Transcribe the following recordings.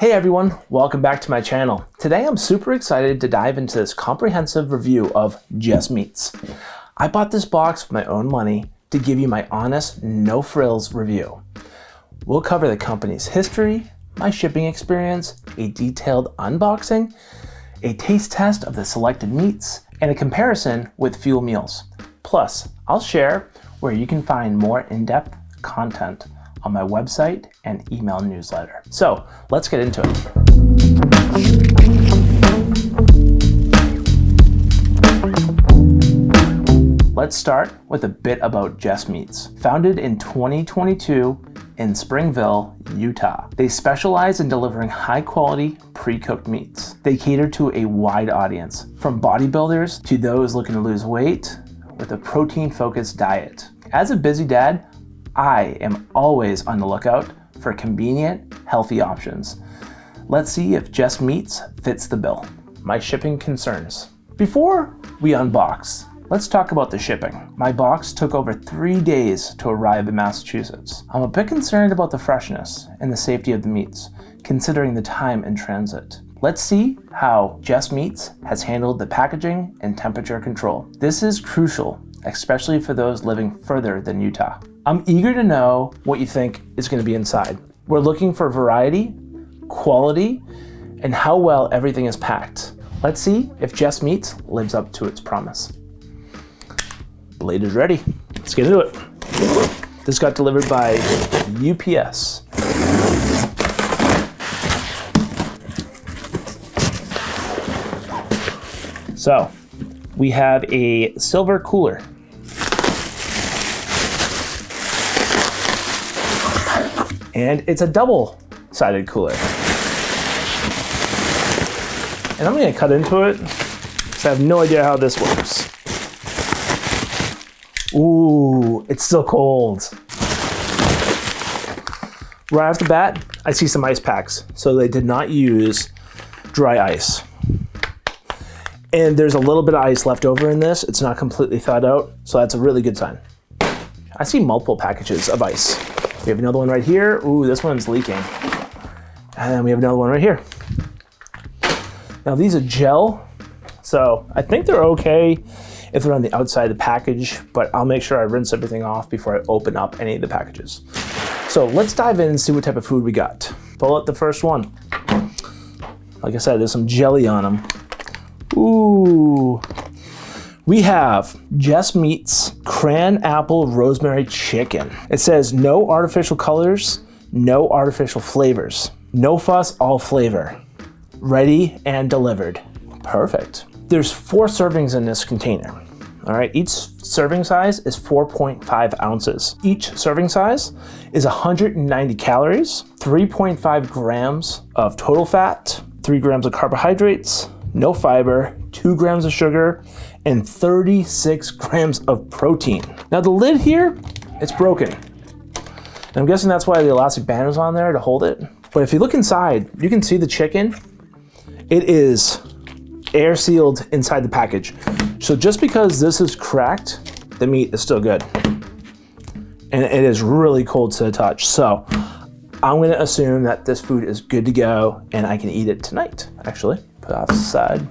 Hey everyone, welcome back to my channel. Today I'm super excited to dive into this comprehensive review of Just Meats. I bought this box with my own money to give you my honest, no frills review. We'll cover the company's history, my shipping experience, a detailed unboxing, a taste test of the selected meats, and a comparison with Fuel Meals. Plus, I'll share where you can find more in-depth content on my website and email newsletter. So let's get into it. Let's start with a bit about Just Meats. Founded in 2022 in Springville, Utah. They specialize in delivering high-quality, pre-cooked meats. They cater to a wide audience, from bodybuilders to those looking to lose weight with a protein-focused diet. As a busy dad, I am always on the lookout for convenient, healthy options. Let's see if Just Meats fits the bill. My shipping concerns. Before we unbox, let's talk about the shipping. My box took over 3 days to arrive in Massachusetts. I'm a bit concerned about the freshness and the safety of the meats, considering the time in transit. Let's see how Just Meats has handled the packaging and temperature control. This is crucial, especially for those living further than Utah. I'm eager to know what you think is going to be inside. We're looking for variety, quality, and how well everything is packed. Let's see if Just Meats lives up to its promise. Blade is ready. Let's get into it. This got delivered by UPS. So, we have a silver cooler. And it's a double-sided cooler. And I'm gonna cut into it, because I have no idea how this works. Ooh, it's still cold. Right off the bat, I see some ice packs. So they did not use dry ice. And there's a little bit of ice left over in this. It's not completely thawed out, so that's a really good sign. I see multiple packages of ice. We have another one right here. Ooh, this one's leaking. And then we have another one right here. Now these are gel, so I think they're okay if they're on the outside of the package, but I'll make sure I rinse everything off before I open up any of the packages. So let's dive in and see what type of food we got. Pull out the first one. Like I said, there's some jelly on them. Ooh. We have Just Meats Cran Apple Rosemary Chicken. It says no artificial colors, no artificial flavors. No fuss, all flavor. Ready and delivered. Perfect. There's 4 servings in this container. All right, each serving size is 4.5 ounces. Each serving size is 190 calories, 3.5 grams of total fat, 3 grams of carbohydrates, no fiber, 2 grams of sugar, and 36 grams of protein. Now the lid here, it's broken. And I'm guessing that's why the elastic band is on there to hold it. But if you look inside, you can see the chicken. It is air sealed inside the package. So just because this is cracked, the meat is still good. And it is really cold to the touch. So I'm gonna assume that this food is good to go and I can eat it tonight, actually. Put it off the side.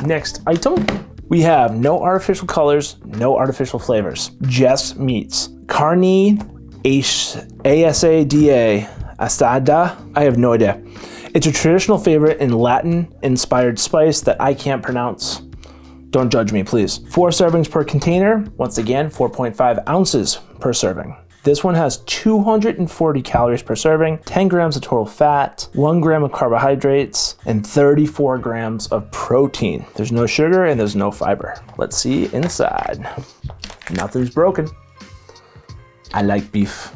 Next item, we have no artificial colors, no artificial flavors. Just Meats. Carne asada, asada? I have no idea. It's a traditional favorite in Latin-inspired spice that I can't pronounce. Don't judge me, please. 4 servings per container. Once again, 4.5 ounces per serving. This one has 240 calories per serving, 10 grams of total fat, 1 gram of carbohydrates, and 34 grams of protein. There's no sugar and there's no fiber. Let's see inside. Nothing's broken. I like beef.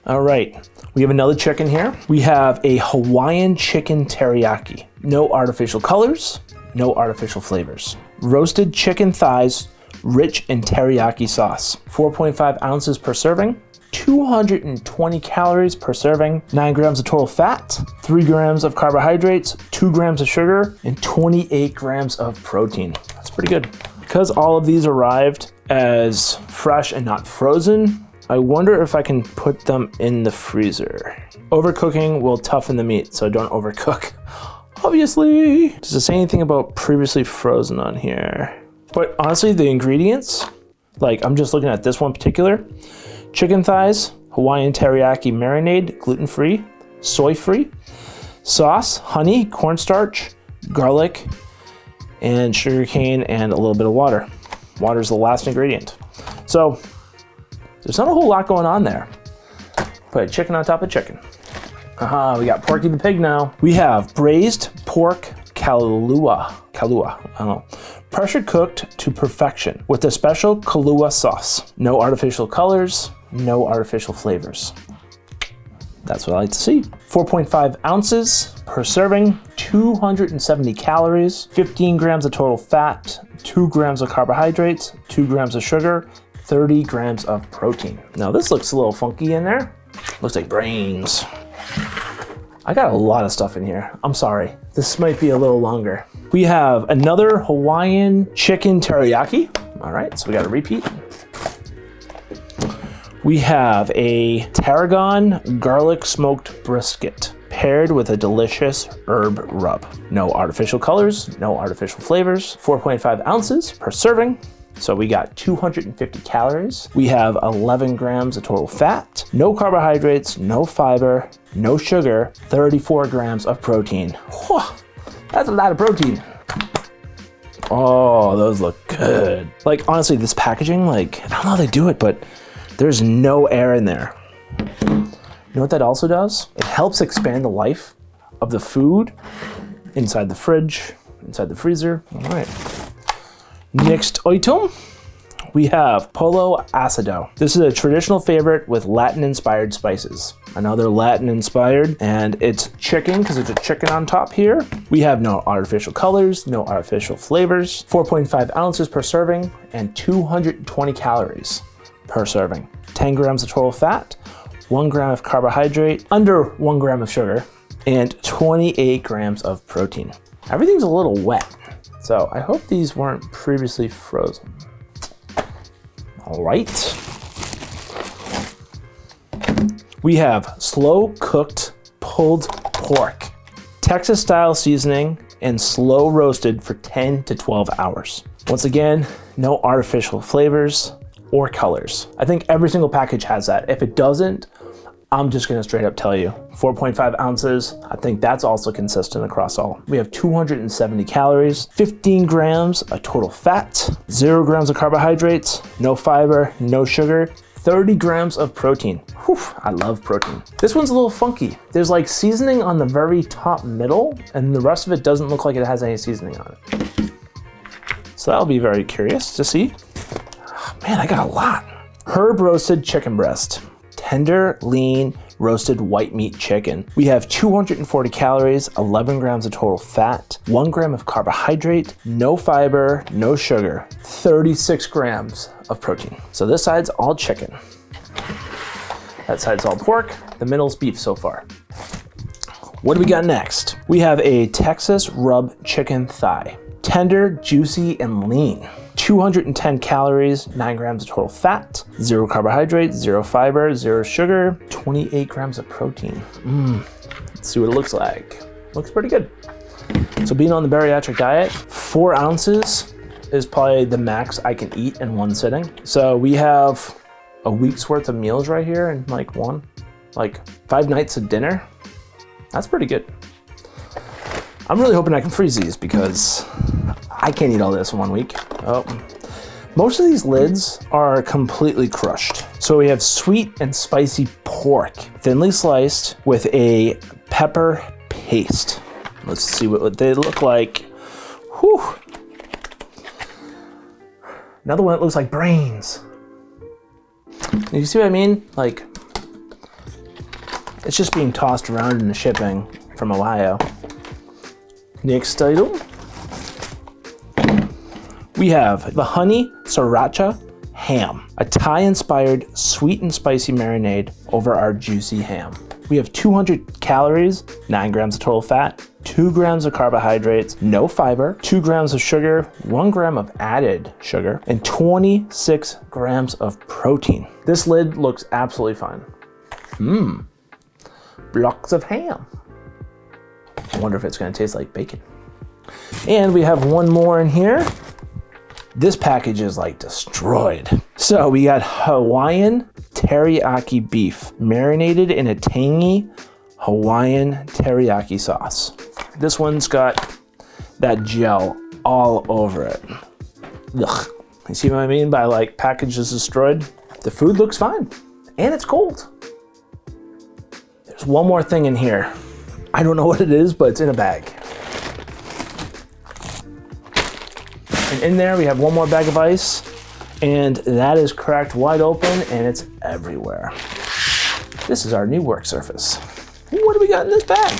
All right, we have another chicken here. We have a Hawaiian chicken teriyaki. No artificial colors, no artificial flavors. Roasted chicken thighs, rich in teriyaki sauce. 4.5 ounces per serving, 220 calories per serving, 9 grams of total fat, 3 grams of carbohydrates, 2 grams of sugar, and 28 grams of protein. That's pretty good. Because all of these arrived as fresh and not frozen, I wonder if I can put them in the freezer. Overcooking will toughen the meat, so don't overcook. Obviously. Does it say anything about previously frozen on here? But honestly, the ingredients, like I'm just looking at this one particular, chicken thighs, Hawaiian teriyaki marinade, gluten-free, soy-free, sauce, honey, cornstarch, garlic, and sugarcane, and a little bit of water. Water is the last ingredient. So there's not a whole lot going on there. Put chicken on top of chicken. We got Porky the Pig now. We have braised pork Kahlua, I don't know. Pressure cooked to perfection with a special Kahlua sauce. No artificial colors, no artificial flavors. That's what I like to see. 4.5 ounces per serving, 270 calories, 15 grams of total fat, 2 grams of carbohydrates, 2 grams of sugar, 30 grams of protein. Now this looks a little funky in there. Looks like brains. I got a lot of stuff in here. I'm sorry. This might be a little longer. We have another Hawaiian chicken teriyaki. All right, so we got a repeat. We have a tarragon garlic smoked brisket paired with a delicious herb rub. No artificial colors, no artificial flavors. 4.5 ounces per serving. So we got 250 calories. We have 11 grams of total fat, no carbohydrates, no fiber, no sugar, 34 grams of protein. Whew, that's a lot of protein. Oh, those look good. Like honestly, this packaging, like, I don't know how they do it, but there's no air in there. You know what that also does? It helps expand the life of the food inside the fridge, inside the freezer. All right. Next item, we have Polo Asado. This is a traditional favorite with Latin-inspired spices. Another Latin-inspired, and it's chicken because it's a chicken on top here. We have no artificial colors, no artificial flavors, 4.5 ounces per serving, and 220 calories per serving. 10 grams of total fat, 1 gram of carbohydrate, under 1 gram of sugar, and 28 grams of protein. Everything's a little wet. So I hope these weren't previously frozen. All right. We have slow cooked pulled pork, Texas style seasoning, and slow roasted for 10 to 12 hours. Once again, no artificial flavors or colors. I think every single package has that. If it doesn't, I'm just gonna straight up tell you. 4.5 ounces, I think that's also consistent across all. We have 270 calories, 15 grams of total fat, 0 grams of carbohydrates, no fiber, no sugar, 30 grams of protein. Whew, I love protein. This one's a little funky. There's like seasoning on the very top middle, and the rest of it doesn't look like it has any seasoning on it. So that'll be very curious to see. Oh, man, I got a lot. Herb roasted chicken breast. Tender, lean, roasted white meat chicken. We have 240 calories, 11 grams of total fat, 1 gram of carbohydrate, no fiber, no sugar, 36 grams of protein. So this side's all chicken. That side's all pork. The middle's beef so far. What do we got next? We have a Texas rub chicken thigh. Tender, juicy, and lean. 210 calories, 9 grams of total fat, 0 carbohydrates, 0 fiber, 0 sugar, 28 grams of protein. Let's see what it looks like. Looks pretty good. So being on the bariatric diet, 4 ounces is probably the max I can eat in one sitting. So we have a week's worth of meals right here in like 5 nights of dinner. That's pretty good. I'm really hoping I can freeze these because I can't eat all this in 1 week. Oh, most of these lids are completely crushed. So we have sweet and spicy pork, thinly sliced with a pepper paste. Let's see what they look like. Whew. Another one that looks like brains. You see what I mean? Like, it's just being tossed around in the shipping from Ohio. Next item. We have the honey sriracha ham, a Thai-inspired sweet and spicy marinade over our juicy ham. We have 200 calories, 9 grams of total fat, 2 grams of carbohydrates, no fiber, 2 grams of sugar, 1 gram of added sugar, and 26 grams of protein. This lid looks absolutely fine. blocks of ham. I wonder if it's gonna taste like bacon. And we have one more in here. This package is like destroyed. So we got Hawaiian teriyaki beef, marinated in a tangy Hawaiian teriyaki sauce. This one's got that gel all over it. Ugh. You see what I mean by like package is destroyed? The food looks fine, and it's cold. There's one more thing in here. I don't know what it is, but it's in a bag. And in there we have one more bag of ice, and that is cracked wide open and it's everywhere. This is our new work surface. What do we got in this bag?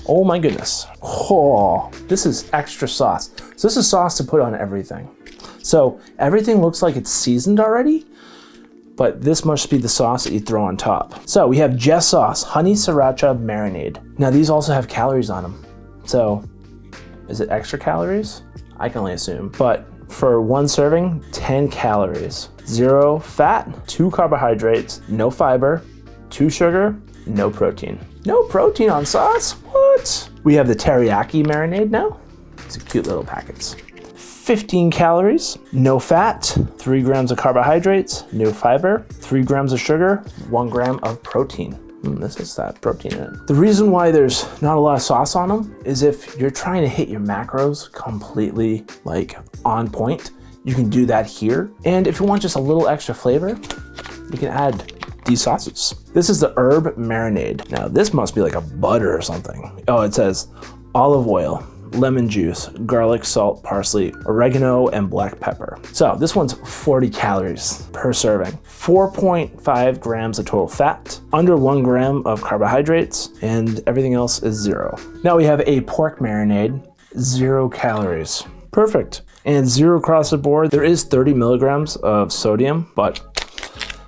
Oh my goodness. Oh, this is extra sauce. So this is sauce to put on everything. So everything looks like it's seasoned already, but this must be the sauce that you throw on top. So we have Jess sauce, honey sriracha marinade. Now these also have calories on them. So is it extra calories? I can only assume. But for one serving, 10 calories, 0 fat, 2 carbohydrates, no fiber, 2 sugar, no protein. No protein on sauce? What? We have the teriyaki marinade now. It's a cute little packets. 15 calories, no fat, 3 grams of carbohydrates, no fiber, 3 grams of sugar, 1 gram of protein. This is that protein in it. The reason why there's not a lot of sauce on them is if you're trying to hit your macros completely like on point, you can do that here. And if you want just a little extra flavor, you can add these sauces. This is the herb marinade. Now this must be like a butter or something. Oh, it says olive oil, lemon juice, garlic, salt, parsley, oregano, and black pepper. So this one's 40 calories per serving, 4.5 grams of total fat, under 1 gram of carbohydrates, and everything else is 0. Now we have a pork marinade, 0 calories. Perfect. And 0 across the board. There is 30 milligrams of sodium, but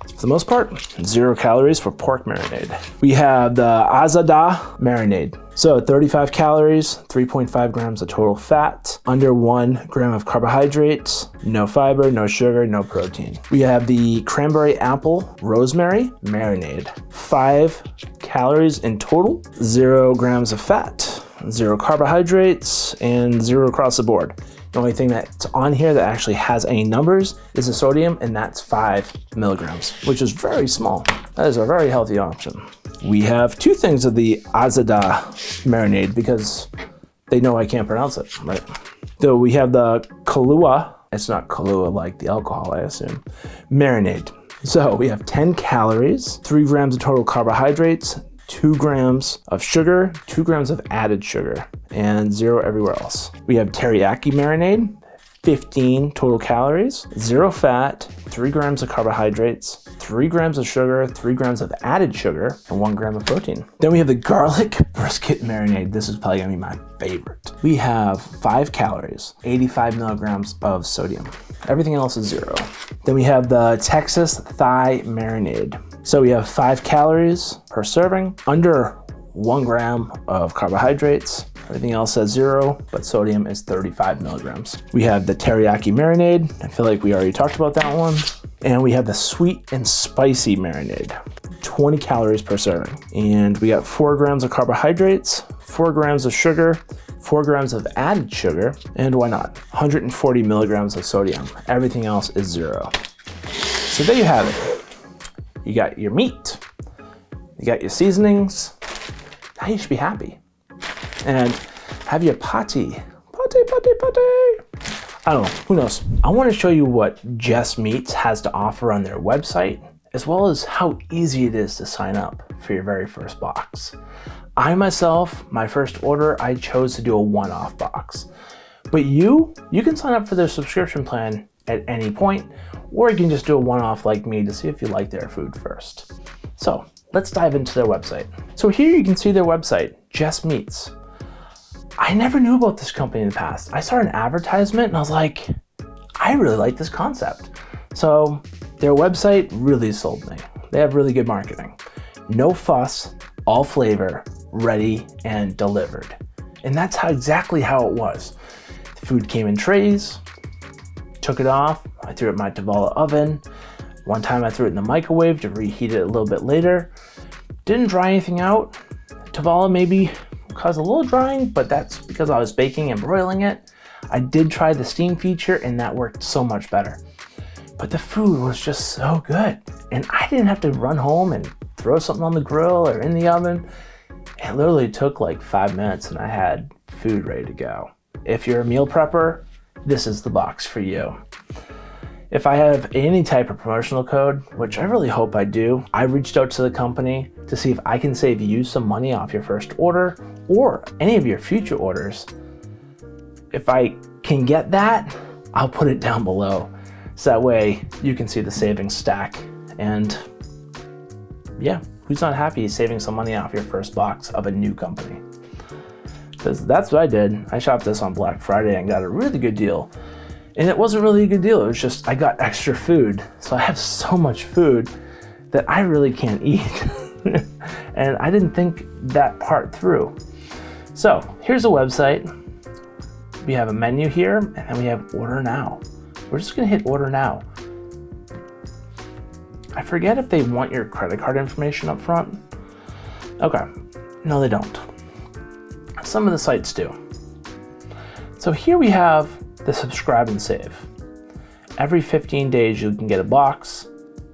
for the most part, 0 calories for pork marinade. We have the Azada marinade. So 35 calories, 3.5 grams of total fat, under 1 gram of carbohydrates, no fiber, no sugar, no protein. We have the cranberry apple rosemary marinade. 5 calories in total, 0 grams of fat, 0 carbohydrates, and 0 across the board. The only thing that's on here that actually has any numbers is the sodium, and that's 5 milligrams, which is very small. That is a very healthy option. We have 2 things of the Azada marinade because they know I can't pronounce it, right? So we have the Kahlua, it's not Kahlua like the alcohol, I assume, marinade. So we have 10 calories, 3 grams of total carbohydrates, 2 grams of sugar, 2 grams of added sugar, and 0 everywhere else. We have teriyaki marinade, 15 total calories, 0 fat, 3 grams of carbohydrates, 3 grams of sugar, 3 grams of added sugar, and 1 gram of protein. Then we have the garlic brisket marinade. This is probably gonna be my favorite. We have 5 calories, 85 milligrams of sodium. Everything else is 0. Then we have the Texas thigh marinade. So we have 5 calories per serving, under 1 gram of carbohydrates. Everything else says 0, but sodium is 35 milligrams. We have the teriyaki marinade. I feel like we already talked about that one. And we have the sweet and spicy marinade, 20 calories per serving. And we got 4 grams of carbohydrates, 4 grams of sugar, 4 grams of added sugar, and why not, 140 milligrams of sodium. Everything else is 0. So there you have it. You got your meat, you got your seasonings. Now you should be happy. And have your patty. I don't know, who knows? I want to show you what Jess Meats has to offer on their website, as well as how easy it is to sign up for your very first box. I myself, my first order, I chose to do a one-off box. But you can sign up for their subscription plan at any point, or you can just do a one-off like me to see if you like their food first. So let's dive into their website. So here you can see their website, Jess Meats. I never knew about this company in the past. I saw an advertisement and I was like, I really like this concept. So their website really sold me. They have really good marketing. No fuss, all flavor, ready and delivered. And that's exactly how it was. The food came in trays, took it off, I threw it in my Davala oven, One time I threw it in the microwave to reheat it a little bit later. Didn't dry anything out. Tavala maybe caused a little drying, but that's because I was baking and broiling it. I did try the steam feature and that worked so much better. But the food was just so good. And I didn't have to run home and throw something on the grill or in the oven. It literally took like 5 minutes and I had food ready to go. If you're a meal prepper, this is the box for you. If I have any type of promotional code, which I really hope I do, I reached out to the company to see if I can save you some money off your first order or any of your future orders. If I can get that, I'll put it down below. So that way you can see the savings stack. And yeah, who's not happy saving some money off your first box of a new company? Because that's what I did. I shopped this on Black Friday and got a really good deal. And it wasn't really a good deal. It was just I got extra food. So I have so much food that I really can't eat. And I didn't think that part through. So here's a website. We have a menu here, and then we have order now. We're just gonna hit order now. I forget if they want your credit card information up front. Okay, no they don't. Some of the sites do. So here we have the subscribe and save. Every 15 days you can get a box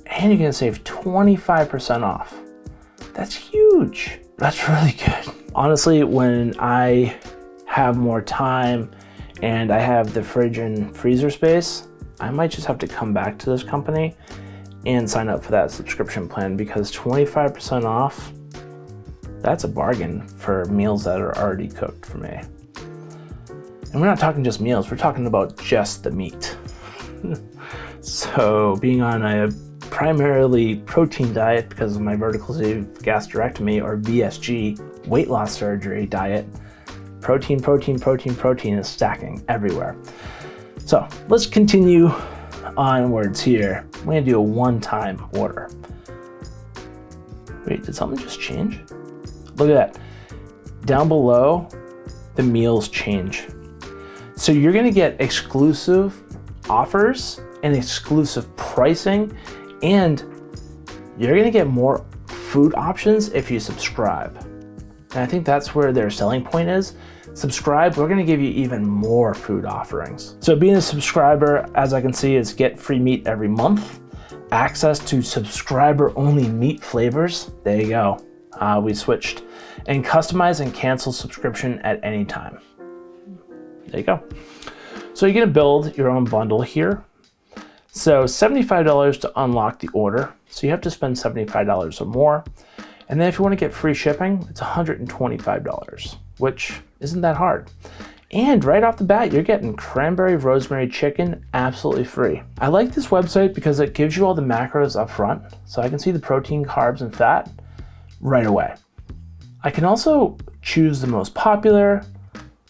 and you can save 25% off. That's huge. That's really good. Honestly, when I have more time and I have the fridge and freezer space, I might just have to come back to this company and sign up for that subscription plan because 25% off, that's a bargain for meals that are already cooked for me. And we're not talking just meals, we're talking about just the meat. So being on a primarily protein diet because of my vertical sleeve gastrectomy or VSG weight loss surgery diet, protein is stacking everywhere. So let's continue onwards here. We're gonna do a one-time order. Wait, did something just change? Look at that. Down below, the meals change. So you're gonna get exclusive offers and exclusive pricing, and you're gonna get more food options if you subscribe. And I think that's where their selling point is. Subscribe, we're gonna give you even more food offerings. So being a subscriber, as I can see, is get free meat every month, access to subscriber only meat flavors. There you go, we switched. And customize and cancel subscription at any time. There you go. So you're gonna build your own bundle here. So $75 to unlock the order. So you have to spend $75 or more. And then if you wanna get free shipping, it's $125, which isn't that hard. And right off the bat, you're getting cranberry rosemary chicken absolutely free. I like this website because it gives you all the macros up front. So I can see the protein, carbs, and fat right away. I can also choose the most popular.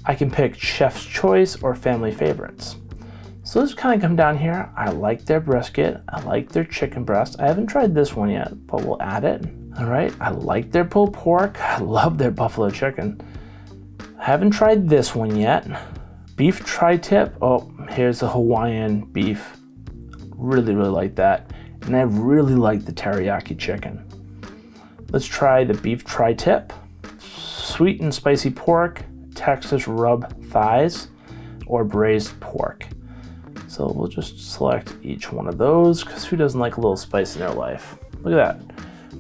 I can pick chef's choice or family favorites. So let's kind of come down here. I like their brisket. I like their chicken breast. I haven't tried this one yet, but we'll add it. All right, I like their pulled pork. I love their buffalo chicken. I haven't tried this one yet. Beef tri-tip. Oh, here's the Hawaiian beef. Really like that. And I really like the teriyaki chicken. Let's try the beef tri-tip. Sweet and spicy pork, Texas rub thighs, or braised pork. So we'll just select each one of those because who doesn't like a little spice in their life? Look at that.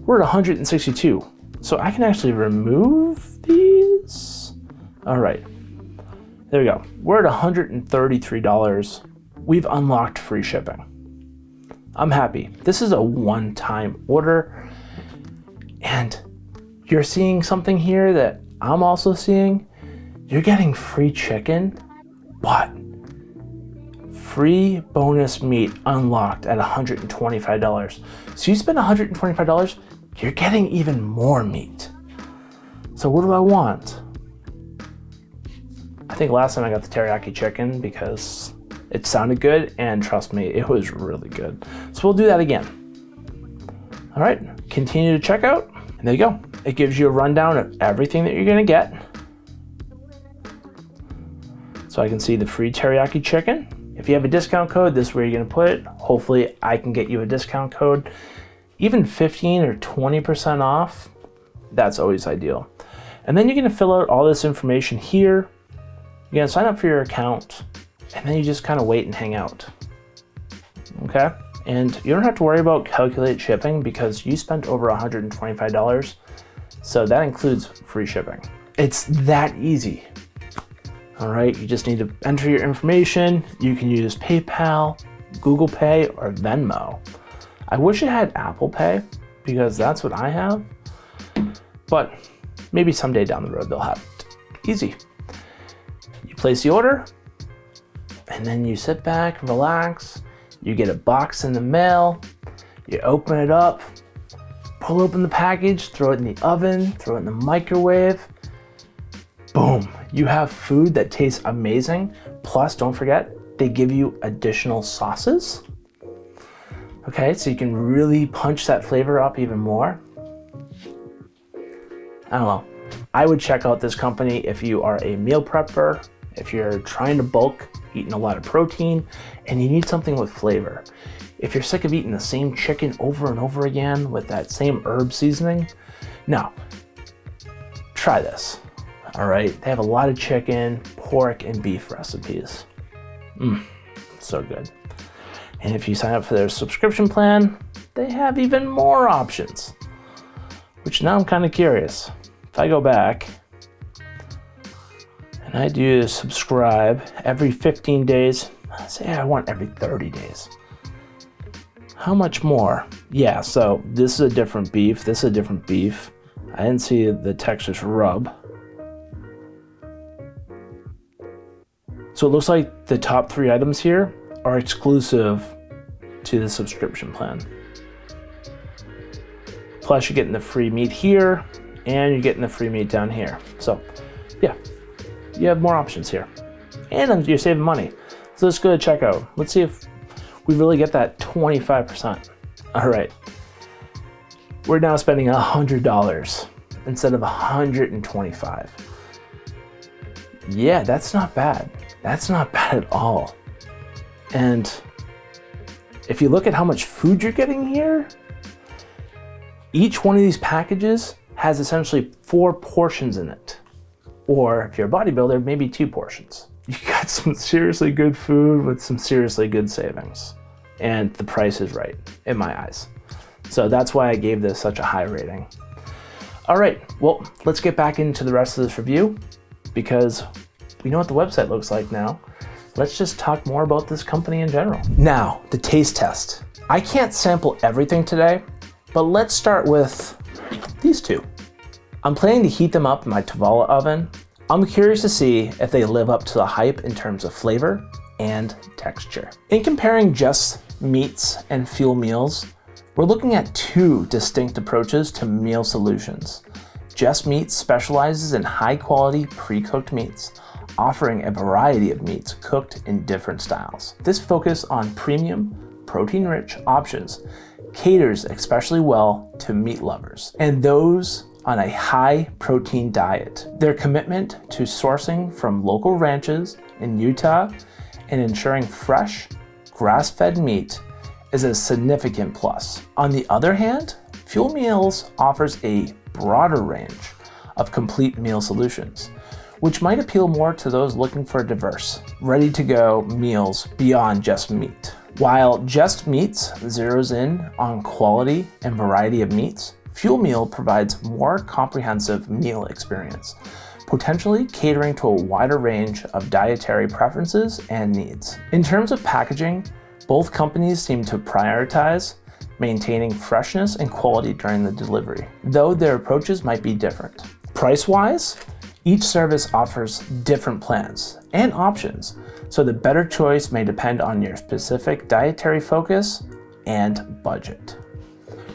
We're at 162. So I can actually remove these. All right, there we go. We're at $133. We've unlocked free shipping. I'm happy. This is a one-time order. And you're seeing something here that I'm also seeing. You're getting free chicken, but free bonus meat unlocked at $125. So you spend $125, you're getting even more meat. So what do I want? I think last time I got the teriyaki chicken because it sounded good, and trust me, it was really good. So we'll do that again. All right, continue to checkout, and there you go. It gives you a rundown of everything that you're gonna get. So I can see the free teriyaki chicken If you have a discount code, this is where you're gonna put it. Hopefully I can get you a discount code. Even 15 or 20% off, that's always ideal. And then you're gonna fill out all this information here. You're gonna sign up for your account, and then you just kind of wait and hang out, okay? And you don't have to worry about calculate shipping because you spent over $125, so that includes free shipping. It's that easy. All right, you just need to enter your information. You can use PayPal, Google Pay, or Venmo. I wish it had Apple Pay because that's what I have, but maybe someday down the road they'll have it. Easy. You place the order, and then you sit back, relax. You get a box in the mail, you open it up, pull open the package, throw it in the oven, throw it in the microwave. Boom, you have food that tastes amazing. Plus, don't forget, they give you additional sauces. Okay, so you can really punch that flavor up even more. I don't know. I would check out this company if you are a meal prepper, if you're trying to bulk, eating a lot of protein, and you need something with flavor. If you're sick of eating the same chicken over and over again with that same herb seasoning, no, try this. All right, they have a lot of chicken, pork, and beef recipes. So good. And if you sign up for their subscription plan, they have even more options, which now I'm kind of curious. If I go back and I do subscribe every 15 days, say I want every 30 days. How much more? Yeah, so this is a different beef. This is a different beef. I didn't see the Texas rub. So it looks like the top 3 items here are exclusive to the subscription plan. Plus you're getting the free meat here and you're getting the free meat down here. So yeah, you have more options here and you're saving money. So let's go to checkout. Let's see if we really get that 25%. All right, we're now spending $100 instead of $125. Yeah, that's not bad. That's not bad at all. And if you look at how much food you're getting here, each one of these packages has essentially 4 portions in it. Or if you're a bodybuilder, maybe 2 portions. You got some seriously good food with some seriously good savings. And the price is right, in my eyes. So that's why I gave this such a high rating. All right, well, let's get back into the rest of this review because we know what the website looks like now. Let's just talk more about this company in general. Now, the taste test. I can't sample everything today, but let's start with these 2. I'm planning to heat them up in my Tovala oven. I'm curious to see if they live up to the hype in terms of flavor and texture. In comparing Just Meats and Fuel Meals, we're looking at 2 distinct approaches to meal solutions. Just Meats specializes in high-quality pre-cooked meats, offering a variety of meats cooked in different styles. This focus on premium, protein-rich options caters especially well to meat lovers and those on a high-protein diet. Their commitment to sourcing from local ranches in Utah and ensuring fresh, grass-fed meat is a significant plus. On the other hand, Fuel Meals offers a broader range of complete meal solutions, which might appeal more to those looking for diverse, ready-to-go meals beyond just meat. While Just Meats zeroes in on quality and variety of meats, Fuel Meal provides more comprehensive meal experience, potentially catering to a wider range of dietary preferences and needs. In terms of packaging, both companies seem to prioritize maintaining freshness and quality during the delivery, though their approaches might be different. Price-wise, each service offers different plans and options, so the better choice may depend on your specific dietary focus and budget.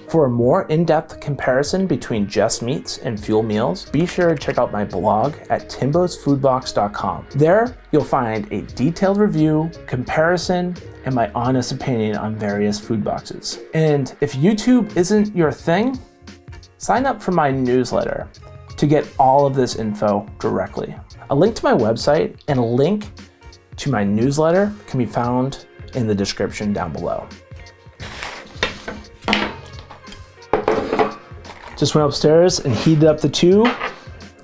For a more in-depth comparison between Just Meats and Fuel Meals, be sure to check out my blog at timbosfoodbox.com. There, you'll find a detailed review, comparison, and my honest opinion on various food boxes. And if YouTube isn't your thing, sign up for my newsletter to get all of this info directly. A link to my website and a link to my newsletter can be found in the description down below. Just went upstairs and heated up the two.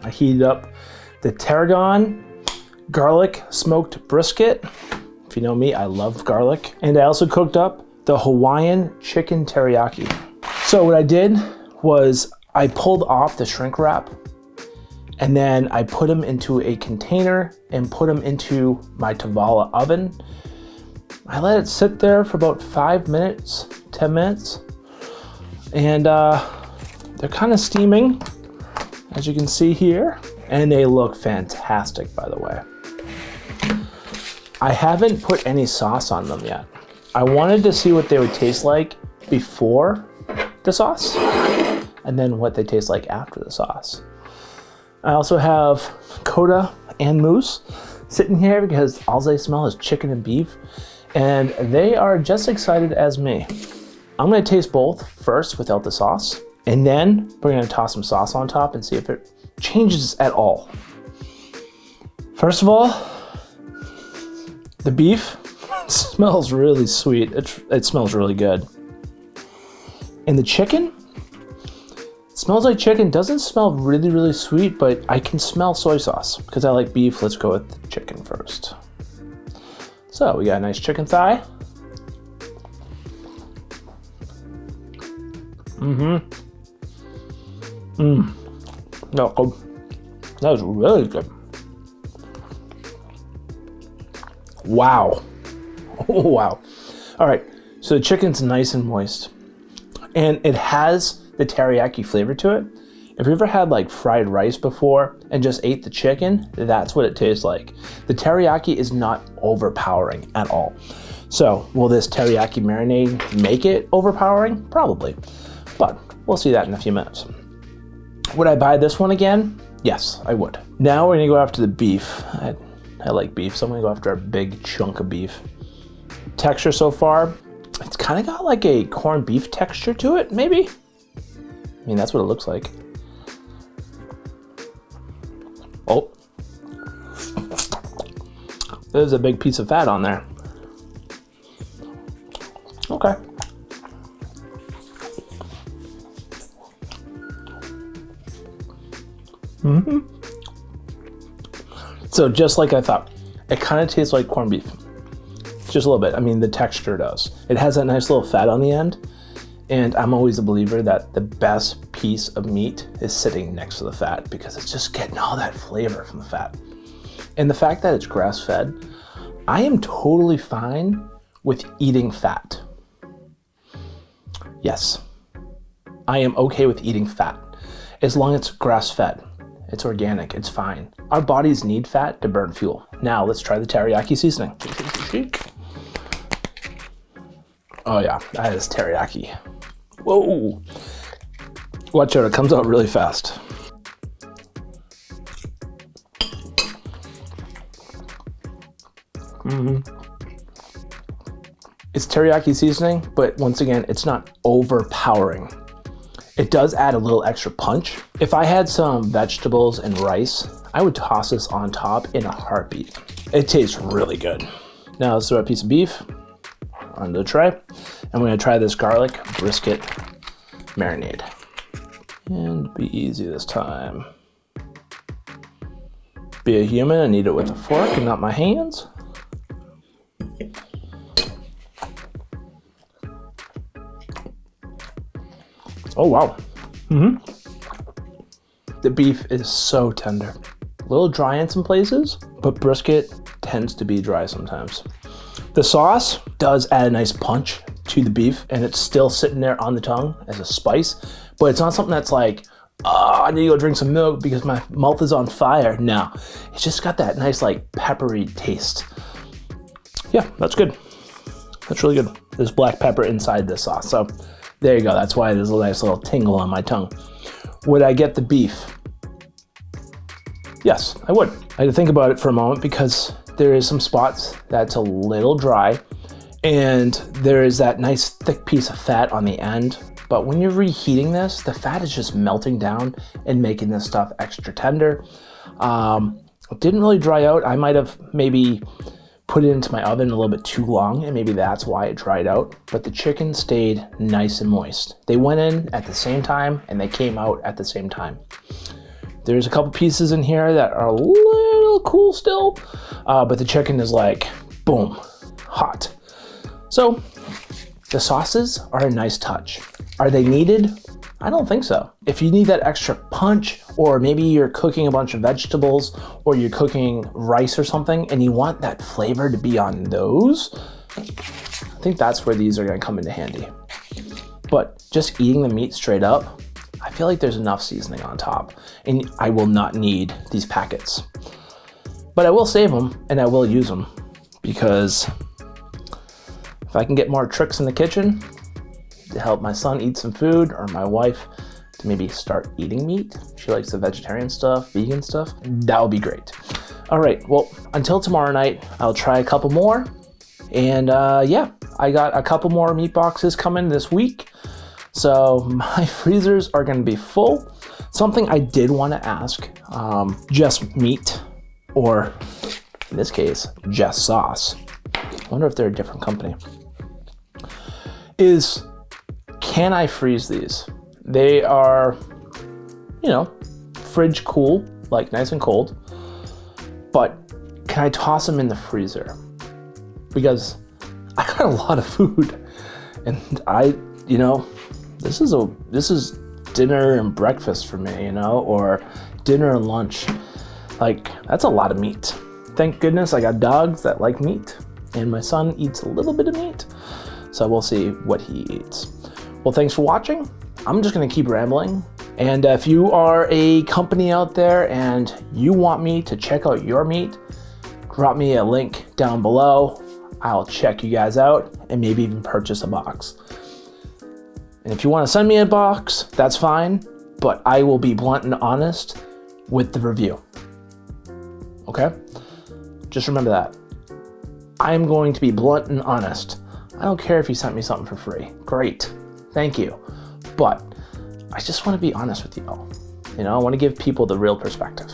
I heated up the tarragon garlic smoked brisket. If you know me, I love garlic. And I also cooked up the Hawaiian chicken teriyaki. So what I did was I pulled off the shrink wrap and then I put them into a container and put them into my Tavala oven. I let it sit there for about 5 minutes, 10 minutes. And they're kind of steaming, as you can see here. And they look fantastic, by the way. I haven't put any sauce on them yet. I wanted to see what they would taste like before the sauce, and then what they taste like after the sauce. I also have Coda and Moose sitting here because all they smell is chicken and beef, and they are just excited as me. I'm gonna taste both first without the sauce, and then we're gonna toss some sauce on top and see if it changes at all. First of all, the beef smells really sweet. It smells really good. And the chicken, it smells like chicken. Doesn't smell really, really sweet, but I can smell soy sauce because I like beef. Let's go with the chicken first. So we got a nice chicken thigh. No, that was really good. Wow. Wow. All right, so the chicken's nice and moist. And it has the teriyaki flavor to it. If you ever had like fried rice before and just ate the chicken, that's what it tastes like. The teriyaki is not overpowering at all. So will this teriyaki marinade make it overpowering? Probably, but we'll see that in a few minutes. Would I buy this one again? Yes, I would. Now we're gonna go after the beef. I like beef, so I'm gonna go after a big chunk of beef. Texture so far, it's kind of got like a corned beef texture to it, maybe? I mean, that's what it looks like. Oh. There's a big piece of fat on there. Okay. So just like I thought, it kind of tastes like corned beef. Just a little bit. I mean, the texture does. It has that nice little fat on the end. And I'm always a believer that the best piece of meat is sitting next to the fat because it's just getting all that flavor from the fat. And the fact that it's grass-fed, I am totally fine with eating fat. Yes, I am okay with eating fat as long as it's grass-fed. It's organic, it's fine. Our bodies need fat to burn fuel. Now let's try the teriyaki seasoning. Oh yeah, that is teriyaki. Whoa. Watch out, it comes out really fast. It's teriyaki seasoning, but once again, it's not overpowering. It does add a little extra punch. If I had some vegetables and rice, I would toss this on top in a heartbeat. It tastes really good. Now let's throw a piece of beef on the tray. And we're gonna try this garlic brisket marinade. And be easy this time. Be a human and eat it with a fork and not my hands. Oh wow. The beef is so tender. A little dry in some places, but brisket tends to be dry sometimes. The sauce does add a nice punch to the beef, and it's still sitting there on the tongue as a spice, but it's not something that's like, oh, I need to go drink some milk because my mouth is on fire. No, it's just got that nice like peppery taste. Yeah, that's good. That's really good. There's black pepper inside this sauce, so there you go. That's why there's a nice little tingle on my tongue. Would I get the beef? Yes, I would. I had to think about it for a moment because there is some spots that's a little dry and there is that nice thick piece of fat on the end. But when you're reheating this, the fat is just melting down and making this stuff extra tender. It didn't really dry out. I might have maybe put it into my oven a little bit too long, and maybe that's why it dried out, but the chicken stayed nice and moist. They went in at the same time and they came out at the same time. There's a couple pieces in here that are a little cool still, but the chicken is like, boom, hot. So the sauces are a nice touch. Are they needed? I don't think so. If you need that extra punch, or maybe you're cooking a bunch of vegetables, or you're cooking rice or something, and you want that flavor to be on those, I think that's where these are gonna come into handy. But just eating the meat straight up, I feel like there's enough seasoning on top, and I will not need these packets. But I will save them, and I will use them, because if I can get more tricks in the kitchen to help my son eat some food, or my wife to maybe start eating meat, she likes the vegetarian stuff, vegan stuff, that would be great. All right, well, until tomorrow night, I'll try a couple more. And yeah, I got a couple more meat boxes coming this week. So my freezers are gonna be full. Something I did wanna ask, Just Meat, or in this case, Just Sauce, I wonder if they're a different company, is can I freeze these? They are, you know, fridge cool, like nice and cold, but can I toss them in the freezer? Because I got a lot of food, and this is dinner and breakfast for me, or dinner and lunch. Like, that's a lot of meat. Thank goodness I got dogs that like meat, and my son eats a little bit of meat, so we'll see what he eats. Well, thanks for watching. I'm just gonna keep rambling. And if you are a company out there and you want me to check out your meat, drop me a link down below. I'll check you guys out and maybe even purchase a box. And if you wanna send me a box, that's fine, but I will be blunt and honest with the review. Okay? Just remember that. I'm going to be blunt and honest. I don't care if you sent me something for free. Great. Thank you. But I just want to be honest with you all. I want to give people the real perspective.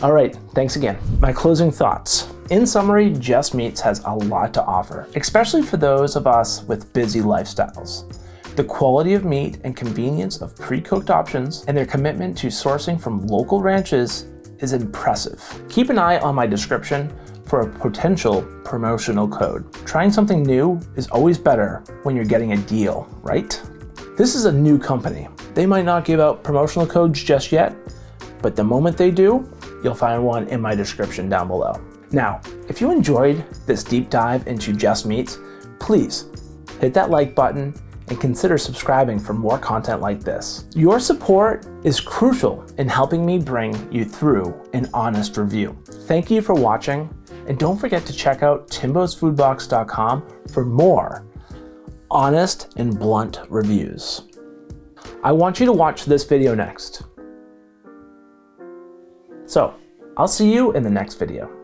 All right, thanks again. My closing thoughts. In summary, Just Meats has a lot to offer, especially for those of us with busy lifestyles. The quality of meat and convenience of pre-cooked options, and their commitment to sourcing from local ranches is impressive. Keep an eye on my description for a potential promotional code. Trying something new is always better when you're getting a deal, right? This is a new company. They might not give out promotional codes just yet, but the moment they do, you'll find one in my description down below. Now, if you enjoyed this deep dive into Just Meats, please hit that like button and consider subscribing for more content like this. Your support is crucial in helping me bring you through an honest review. Thank you for watching, and don't forget to check out timbosfoodbox.com for more honest and blunt reviews. I want you to watch this video next. So, I'll see you in the next video.